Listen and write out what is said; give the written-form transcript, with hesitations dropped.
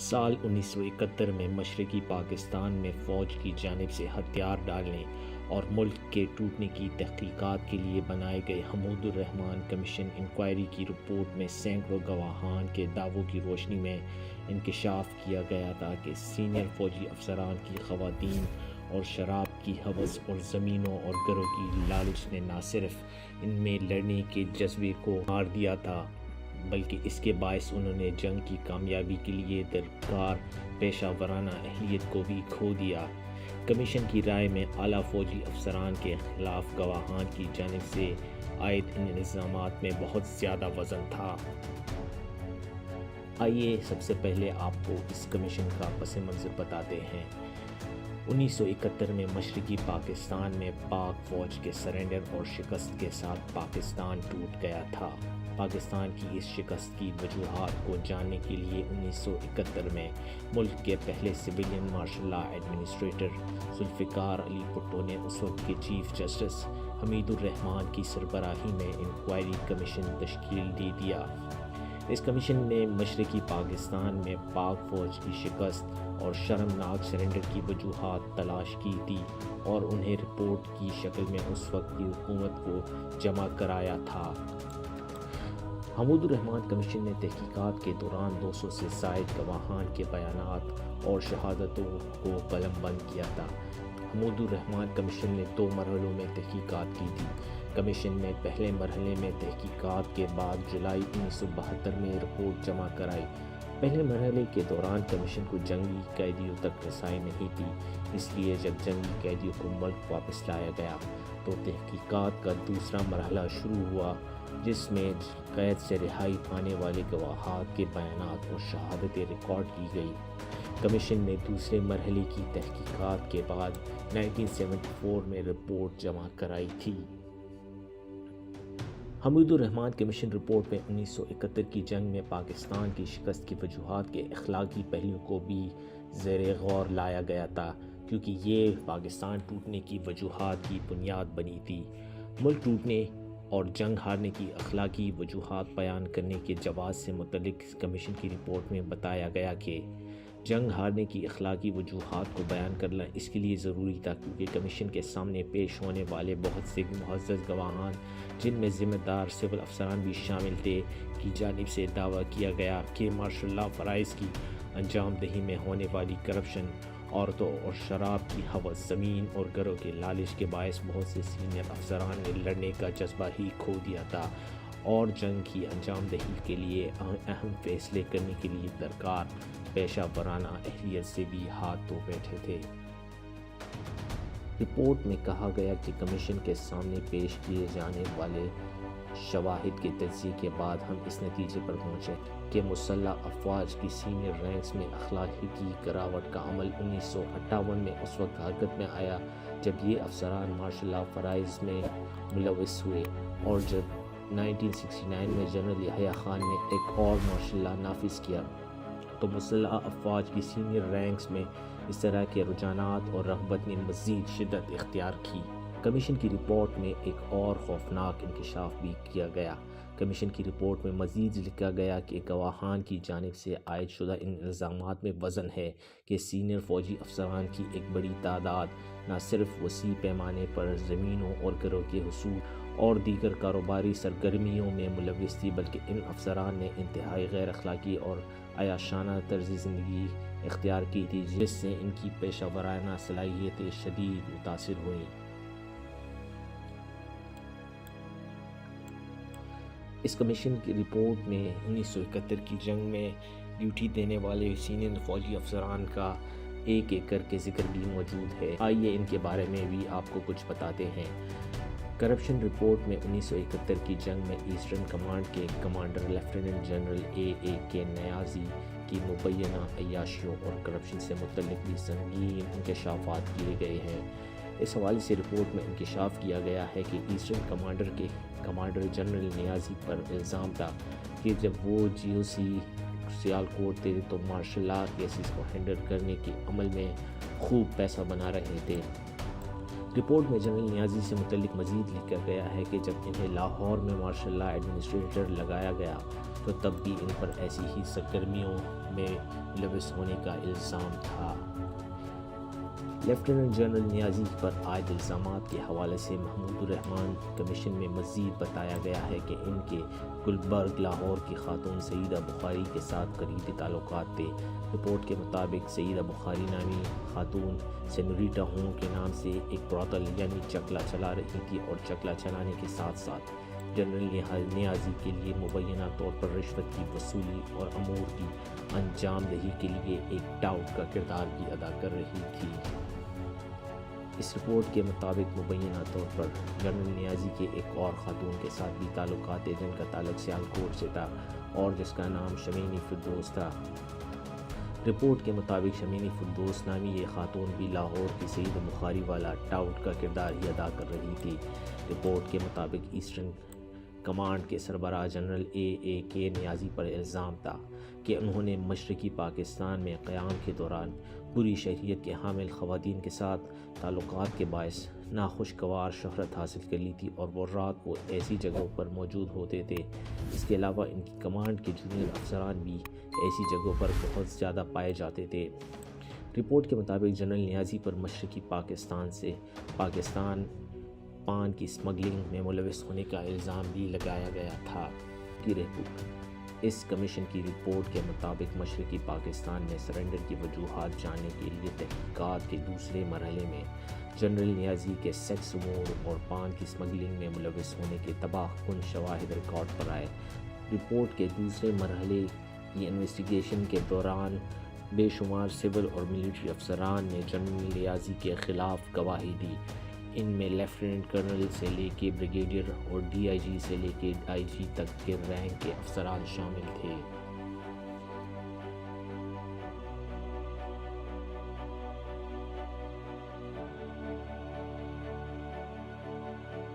سال 1971 میں مشرقی پاکستان میں فوج کی جانب سے ہتھیار ڈالنے اور ملک کے ٹوٹنے کی تحقیقات کے لیے بنائے گئے حمود الرحمن کمیشن انکوائری کی رپورٹ میں سینکڑوں گواہان کے دعووں کی روشنی میں انکشاف کیا گیا تھا کہ سینئر فوجی افسران کی خواتین اور شراب کی ہوس اور زمینوں اور گھروں کی لالچ نے نہ صرف ان میں لڑنے کے جذبے کو مار دیا تھا بلکہ اس کے باعث انہوں نے جنگ کی کامیابی کے لیے درکار پیشہ ورانہ اہلیت کو بھی کھو دیا۔ کمیشن کی رائے میں اعلیٰ فوجی افسران کے خلاف گواہان کی جانب سے عائد ان الزامات میں بہت زیادہ وزن تھا۔ آئیے سب سے پہلے آپ کو اس کمیشن کا پس منظر بتاتے ہیں۔ 1971 میں مشرقی پاکستان میں پاک فوج کے سرنڈر اور شکست کے ساتھ پاکستان ٹوٹ گیا تھا۔ پاکستان کی اس شکست کی وجوہات کو جاننے کے لیے 1971 میں ملک کے پہلے civilian martial law administrator Zulfikar Ali Bhutto نے اس وقت کے چیف جسٹس حمید الرحمن کی سربراہی میں انکوائری کمیشن تشکیل دے دیا۔ اس کمیشن نے مشرقی پاکستان میں پاک فوج کی شکست اور شرمناک سرنڈر کی وجوہات تلاش کی تھی اور انہیں رپورٹ کی شکل میں اس وقت کی حکومت کو جمع کرایا تھا۔ حمود الرحمن کمیشن نے تحقیقات کے دوران 200 سے زائد گواہان کے بیانات اور شہادتوں کو قلم بند کیا تھا۔ حمود الرحمن کمیشن نے 2 مرحلوں میں تحقیقات کی تھی۔ کمیشن نے پہلے مرحلے میں تحقیقات کے بعد جولائی 1972 میں رپورٹ جمع کرائی۔ پہلے مرحلے کے دوران کمیشن کو جنگی قیدیوں تک رسائی نہیں تھی، اس لیے جب جنگی قیدیوں کو ملک واپس لایا گیا تو تحقیقات کا دوسرا مرحلہ شروع ہوا، جس میں قید سے رہائی پانے والے گواہات کے بیانات اور شہادتیں ریکارڈ کی گئی۔ کمیشن نے دوسرے مرحلے کی تحقیقات کے بعد 1974 میں رپورٹ جمع کرائی تھی۔ حمود الرحمن کمیشن رپورٹ میں 1971 کی جنگ میں پاکستان کی شکست کی وجوہات کے اخلاقی پہلوؤں کو بھی زیر غور لایا گیا تھا، کیونکہ یہ پاکستان ٹوٹنے کی وجوہات کی بنیاد بنی تھی۔ ملک ٹوٹنے اور جنگ ہارنے کی اخلاقی وجوہات بیان کرنے کے جواز سے متعلق کمیشن کی رپورٹ میں بتایا گیا کہ جنگ ہارنے کی اخلاقی وجوہات کو بیان کرنا اس کے لیے ضروری تھا کیونکہ کمیشن کے سامنے پیش ہونے والے بہت سے معزز گواہان، جن میں ذمہ دار سول افسران بھی شامل تھے، کی جانب سے دعویٰ کیا گیا کہ مارشل لا فرائض کی انجام دہی میں ہونے والی کرپشن، عورتوں اور شراب کی ہوس، زمین اور گھروں کے لالچ کے باعث بہت سے سینئر افسران نے لڑنے کا جذبہ ہی کھو دیا تھا اور جنگ کی انجام دہی کے لیے اہم فیصلے کرنے کے لیے درکار پیشہ ورانہ اہلیت سے بھی ہاتھ دھو بیٹھے تھے۔ رپورٹ میں کہا گیا کہ کمیشن کے سامنے پیش کیے جانے والے شواہد کے تجزیے کے بعد ہم اس نتیجے پر پہنچے کہ مسلح افواج کی سینئر رینکس میں اخلاقی گراوٹ کا عمل 1958 میں اس وقت حرکت میں آیا جب یہ افسران مارشل لا فرائض میں ملوث ہوئے، اور جب 1969 میں جنرل یحییٰ خان نے ایک اور مارشل لا نافذ کیا تو مسلح افواج کی سینئر رینکس میں اس طرح کے رجحانات اور رغبت نے مزید شدت اختیار کی۔ کمیشن کی رپورٹ میں ایک اور خوفناک انکشاف بھی کیا گیا۔ کمیشن کی رپورٹ میں مزید لکھا گیا کہ گواہان کی جانب سے عائد شدہ ان الزامات میں وزن ہے کہ سینئر فوجی افسران کی ایک بڑی تعداد نہ صرف وسیع پیمانے پر زمینوں اور گھروں کے حصول اور دیگر کاروباری سرگرمیوں میں ملوث تھی، بلکہ ان افسران نے انتہائی غیر اخلاقی اور عیاشانہ طرز زندگی اختیار کی تھی، جس سے ان کی پیشہ ورانہ صلاحیتیں شدید متاثر ہوئیں۔ اس کمیشن کی رپورٹ میں 1971 کی جنگ میں ڈیوٹی دینے والے سینئر فوجی افسران کا ایک ایک کر کے ذکر بھی موجود ہے۔ آئیے ان کے بارے میں بھی آپ کو کچھ بتاتے ہیں۔ کرپشن رپورٹ میں 1971 کی جنگ میں ایسٹرن کمانڈ کے کمانڈر لیفٹیننٹ جنرل اے کے نیازی کی مبینہ عیاشیوں اور کرپشن سے متعلق بھی سنگین انکشافات کیے گئے ہیں۔ اس حوالے سے رپورٹ میں انکشاف کیا گیا ہے کہ ایسٹرن کمانڈر کے کمانڈر جنرل نیازی پر الزام تھا کہ جب وہ GOC سیالکوٹ تھے تو مارشل لا کیسز کو ہینڈل کرنے کے عمل میں خوب پیسہ بنا رہے تھے۔ رپورٹ میں جنرل نیازی سے متعلق مزید لکھا گیا ہے کہ جب انہیں لاہور میں مارشل لا ایڈمنسٹریٹر لگایا گیا تو تب بھی ان پر ایسی ہی سرگرمیوں میں ملوث ہونے کا الزام تھا۔ لیفٹیننٹ جنرل نیازی پر عائد الزامات کے حوالے سے محمود الرحمان کمیشن میں مزید بتایا گیا ہے کہ ان کے گلبرگ لاہور کی خاتون سعیدہ بخاری کے ساتھ قریبی تعلقات تھے۔ رپورٹ کے مطابق سعیدہ بخاری نامی خاتون سینوریٹا ہوم کے نام سے ایک براثل یعنی چکلا چلا رہی تھی اور چکلا چلانے کے ساتھ ساتھ جنرل نیازی کے لیے مبینہ طور پر رشوت کی وصولی اور امور کی انجام دہی کے لیے ایک ٹاؤٹ کا کردار بھی ادا کر رہی تھی۔ اس رپورٹ کے مطابق مبینہ طور پر جنرل نیازی کے ایک اور خاتون کے ساتھ بھی تعلقات تھے جن کا تعلق سیالکوٹ سے تھا اور جس کا نام شمینی فردوس تھا۔ رپورٹ کے مطابق شمینی فردوس نامی یہ خاتون بھی لاہور کی سعیدہ بخاری والا ٹاؤٹ کا کردار ہی ادا کر رہی تھی۔ رپورٹ کے مطابق ایسٹرن کمانڈ کے سربراہ جنرل کے نیازی پر الزام تھا کہ انہوں نے مشرقی پاکستان میں قیام کے دوران بری شہریت کے حامل خواتین کے ساتھ تعلقات کے باعث ناخوشگوار شہرت حاصل کر لی تھی اور وہ رات کو ایسی جگہوں پر موجود ہوتے تھے۔ اس کے علاوہ ان کی کمانڈ کے جونیئر افسران بھی ایسی جگہوں پر بہت زیادہ پائے جاتے تھے۔ رپورٹ کے مطابق جنرل نیازی پر مشرقی پاکستان سے پاکستان پان کی اسمگلنگ میں ملوث ہونے کا الزام بھی لگایا گیا تھا۔ اس کمیشن کی رپورٹ کے مطابق مشرقی پاکستان میں سرنڈر کی وجوہات جاننے کے لیے تحقیقات کے دوسرے مرحلے میں جنرل نیازی کے سیکس امور اور پان کی اسمگلنگ میں ملوث ہونے کے تباہ کن شواہد ریکارڈ پر آئے۔ رپورٹ کے دوسرے مرحلے کی انویسٹیگیشن کے دوران بے شمار سول اور ملٹری افسران نے جنرل نیازی کے خلاف گواہی دی۔ ان میں لیفٹیننٹ کرنل سے لے کے بریگیڈیئر اور DIG سے لے کے IG تک کے رینک کے افسران شامل تھے۔